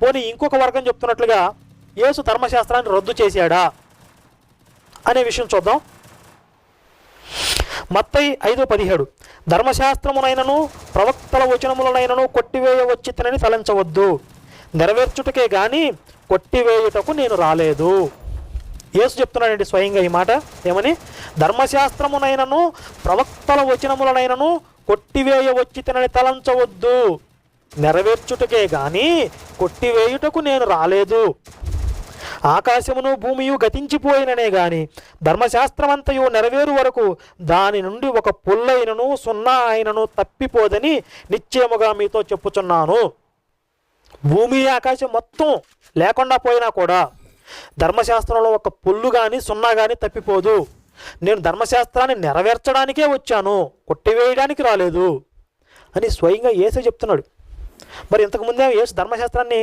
పోనీ ఇంకొక వర్గం చెప్తున్నట్లుగా యేసు ధర్మశాస్త్రాన్ని రద్దు చేశాడా అనే విషయం చూద్దాం. మత్తయి 5:17 ధర్మశాస్త్రమునైనను ప్రవక్తల వచనములనైనను కొట్టివేయవచ్చితనని తలంచవద్దు, నెరవేర్చుటకే గాని కొట్టివేయుటకు నేను రాలేదు. యేసు చెప్తున్నాడండి స్వయంగా ఈ మాట. ఏమని? ధర్మశాస్త్రమునైనను ప్రవక్తల వచనములనైనను కొట్టివేయవచ్చితనని తలంచవద్దు, నెరవేర్చుటకే గాని కొట్టివేయుటకు నేను రాలేదు. ఆకాశమును భూమియు గతించిపోయిననే గాని ధర్మశాస్త్రమంతయు నెరవేరు వరకు దాని నుండి ఒక పుల్లైనను సున్నా అయినను తప్పిపోదని నిశ్చయముగా మీతో చెప్పుచున్నాను. భూమి ఆకాశం మొత్తం లేకుండా పోయినా కూడా ధర్మశాస్త్రంలో ఒక పుల్లు కానీ సున్నా కానీ తప్పిపోదు. నేను ధర్మశాస్త్రాన్ని నెరవేర్చడానికే వచ్చాను, కొట్టివేయడానికి రాలేదు అని స్వయంగా యేసే చెప్తున్నాడు. మరి ఇంతకుముందే యేసు ధర్మశాస్త్రాన్ని